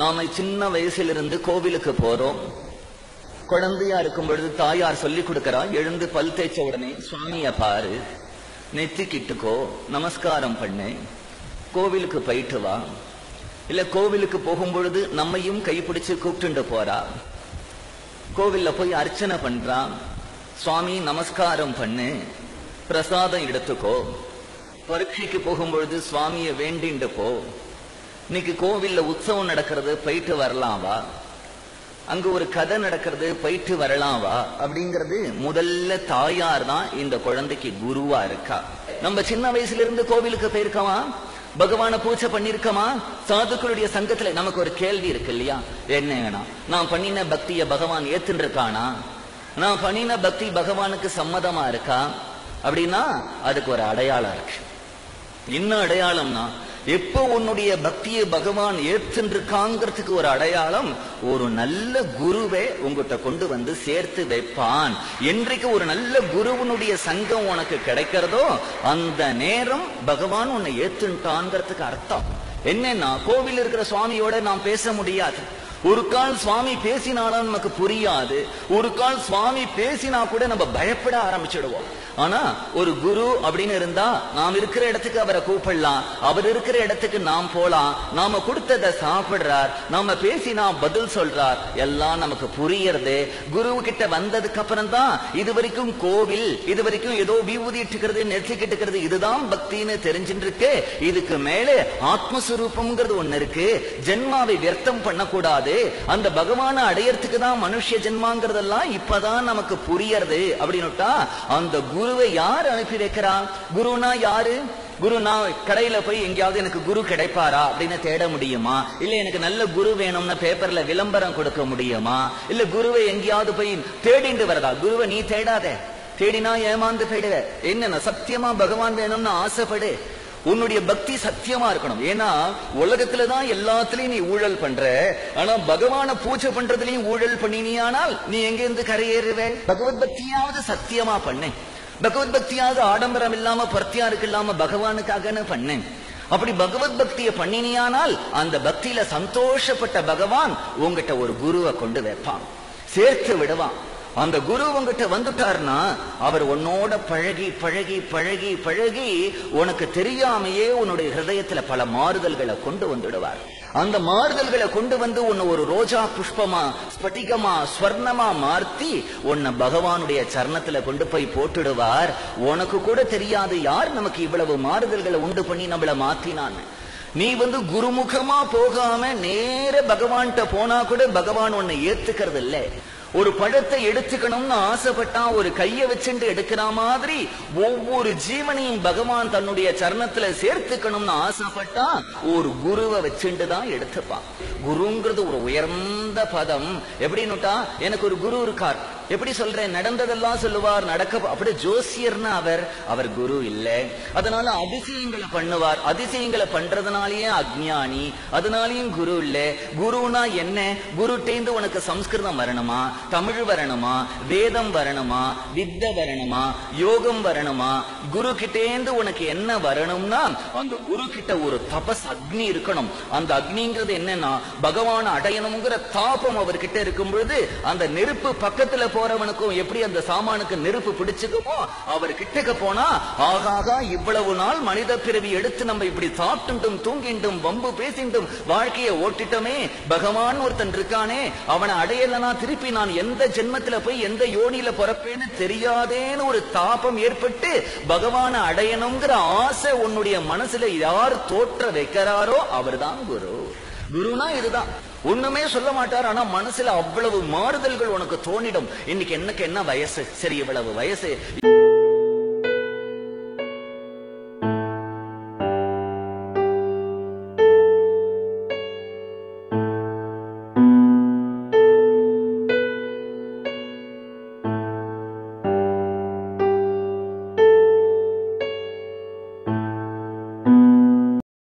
நாம சின்ன வயசிலிருந்து கோவிலுக்கு போறோம். குழந்தையா இருக்கும் பொழுது தாயார் சொல்லி கொடுக்கறா, எழுந்து பல் தேய்ச்ச உடனே சுவாமிய பாரு, நெத்திக்கிட்டுக்கோ, நமஸ்காரம் பண்ணு, கோவிலுக்கு போயிட்டு வா. இல்ல கோவிலுக்கு போகும் பொழுது நம்மையும் கைப்பிடிச்சு கூப்பிட்டு போறா. கோவில்ல போய் அர்ச்சனை பண்றா, சுவாமி நமஸ்காரம் பண்ணு, பிரசாதம் எடுத்துக்கோ. பரீட்சைக்கு போகும்பொழுது சுவாமிய வேண்டிண்டு போ. இன்னைக்கு கோவில்ல உற்சவம் நடக்கிறது, போயிட்டு வரலாம் வா. அங்க ஒரு கதை நடக்கிறது, போயிட்டு வரலாம் வா. அப்படிங்கிறது முதல்ல தாயார் தான் இந்த குழந்தைக்கு குருவா இருக்கா. நம்ம சின்ன வயசுல இருந்து கோவிலுக்கு போயிருக்கோமா, பகவான பூஜை பண்ணிருக்கோமா? சாதுக்களுடைய சங்கத்துல நமக்கு ஒரு கேள்வி இருக்கு இல்லையா, என்னன்னா நான் பண்ணின பக்திய பகவான் ஏத்துன்னு இருக்கானா, நான் பண்ணின பக்தி பகவானுக்கு சம்மதமா இருக்கா அப்படின்னா அதுக்கு ஒரு அடையாளம் இருக்கு. என்ன அடையாளம்னா, எப்போ உன்னுடைய பக்தியை பகவான் ஏற்றுருக்காங்கிறதுக்கு ஒரு அடையாளம், ஒரு நல்ல குருவை உங்ககிட்ட கொண்டு வந்து சேர்த்து வைப்பான். என்றைக்கு ஒரு நல்ல குருவனுடைய சங்கம் உனக்கு கிடைக்கிறதோ அந்த நேரம் பகவான் உன்னை ஏற்றுட்டான்ங்கிறதுக்கு அர்த்தம். என்னன்னா, கோவில் இருக்கிற சுவாமியோட நாம் பேச முடியாது. ஒரு கால் சுவாமி பேசினாலும் நமக்கு புரியாது. ஒரு கால் சுவாமி பேசினா கூட நம்ம பயப்பட ஆரம்பிச்சிடுவோம். ஆனா ஒரு குரு அப்படின்னு இருந்தா நாம் இருக்கிற இடத்துக்கு அவரை கூப்பிடலாம், அவர் இருக்கிற இடத்துக்கு நாம் போலாம், நாம கொடுத்ததை சாப்பிடுறார், நாம பேசினா பதில் சொல்றார், எல்லாம் நமக்கு புரியறது. குரு கிட்ட வந்ததுக்கு அப்புறம் தான் இது வரைக்கும் கோவில், இது வரைக்கும் ஏதோ விபூதி இட்டுக்கிறது, நெற்றிக்கிட்டுக்கிறது, இதுதான் பக்தின்னு தெரிஞ்சுட்டு இருக்கு. இதுக்கு மேலே ஆத்மஸ்வரூபம்ங்கிறது ஒண்ணு இருக்கு. ஜென்மாவை வியர்த்தம் பண்ணக்கூடாது, அந்த பகவானை அடையறதுக்கு தான் மனுஷ ஜென்மாங்கிறதெல்லாம் இப்பதான் நமக்கு புரியறது அப்படின்னுட்டா அந்த குருவை யார் அனுப்பி வைக்கிறா? குருனா யாரு? குரு நான் கடையில போய் எங்கேயாவது எனக்கு குரு கிடைப்பாரா அப்படின்னு தேட முடியுமா? இல்ல எனக்கு நல்ல குரு வேணும்னா பேப்பர்ல விளம்பரம் கொடுக்க முடியுமா? இல்ல குருவை எங்கேயாவது போய் தேடிண்டு வரதா? குருவை நீ தேடாத, தேடினா ஏமாந்து போயிடுவ. என்னன்னா சத்தியமா பகவான் வேணும்னு ஆசைப்படு. உன்னுடைய பக்தி சத்தியமா இருக்கணும். ஏன்னா உலகத்துலதான் எல்லாத்துலயும் நீ ஊழல் பண்ற, ஆனா பகவான பூஜை பண்றதுலயும் ஊழல் பண்ணினியானால் நீ எங்க இருந்து கரையேறுவே? பகவத் பக்தியாவது சத்தியமா பண்ணு. பகவத் பக்தியாவது ஆடம்பரம் இல்லாம பர்த்தியாருக்கு இல்லாம பகவானுக்காக பண்ணு. அப்படி பகவத் பக்தியை பண்ணினியானால் அந்த பக்தியில சந்தோஷப்பட்ட பகவான் உங்ககிட்ட ஒரு குருவை கொண்டு வைப்பான், சேர்த்து விடுவான். அந்த குரு உங்ககிட்ட வந்துட்டார்னா அவர் உன்னோட பழகி பழகி பழகி பழகி உனக்கு தெரியாமையே உன்னுடைய ஹிருதயத்துல பல மாறுதல்களை கொண்டு வந்துடுவார். அந்த மாறுதல்களை கொண்டு வந்து உன்னை ஒரு ரோஜா புஷ்பமா, ஸ்பட்டிகமா, ஸ்வர்ணமா மாற்றி உன்னை பகவானுடைய சரணத்துல கொண்டு போய் போட்டுடுவார். உனக்கு கூட தெரியாது யார் நமக்கு இவ்வளவு மாறுதல்களை உண்டு பண்ணி நம்மள மாத்தினான்னு. நீ குருமுகமா போகாம நேர பகவான்கிட்ட போனா கூட பகவான் உன்னை ஏத்துக்கிறது இல்லை. ஒரு பழத்தை எடுத்துக்கணும்னு ஆசைப்பட்டா ஒரு கைய வச்சுட்டு எடுக்கிற மாதிரி ஒவ்வொரு ஜீவனையும் பகவான் தன்னுடைய சரணத்துல சேர்த்துக்கணும்னு ஆசைப்பட்டா ஒரு குருவை வச்சுட்டு தான் எடுத்துப்பான். குருங்கிறது ஒரு உயர்ந்த பதம். எப்படின்னுட்டா, எனக்கு ஒரு குரு இருக்கார், எப்படி சொல்றேன், நடந்ததெல்லாம் சொல்லுவார், நடக்க அப்படி ஜோசியர்னா அவர் குரு இல்லை. அதனால அதிசயங்களை பண்ணுவார், அதிசயங்களை பண்றதுனாலயே அஜ்ஞானி, அதனாலயும் குரு இல்லை. குருனா என்ன? குருட்டேந்து உனக்கு சம்ஸ்கிருதம் வரணுமா, தமிழ் வரணுமா, வேதம் வரணுமா, வித்தை வரணுமா, யோகம் வரணுமா? குரு கிட்டேந்து உனக்கு என்ன வரணும்னா அந்த குரு கிட்ட ஒரு தபஸ் அக்னி இருக்கணும். அந்த அக்னிங்கிறது என்னன்னா, பகவான் அடையணுங்கிற தாபம் அவர்கிட்ட இருக்கும் பொழுது அந்த நெருப்பு பக்கத்துல போறவனுக்கும் எப்படி அந்த சாமானுக்கு நெருப்பு பிடிச்சுக்குமோ, அவர் கிட்டக்க போனா ஆகாகா இவ்வளவு நாள் மனித பிறவி எடுத்து நம்ம இப்படி சாப்பிட்டுட்டும் தூங்கிட்டும் வம்பு பேசிட்டும் வாழ்க்கையை ஓட்டிட்டோமே, பகவான் ஒருத்தன் இருக்கானே, அவனை அடையலனா திருப்பி நான் எந்த ஜென்மத்துல போய் எந்த யோனியில பிறப்பேன்னு தெரியாதேன்னு ஒரு தாபம் ஏற்பட்டு பகவானை அடையணுங்கிற ஆசை உன்னுடைய மனசுல யார் தோற்ற வைக்கிறாரோ அவர்தான் குரு. குருனா இதுதான். ஒண்ணுமே சொல்ல மாட்டார், ஆனா மனசுல அவ்வளவு மாறுதல்கள் உனக்கு தோணிடும். இன்னைக்கு எனக்கு என்ன வயசு, சரி இவ்வளவு வயசு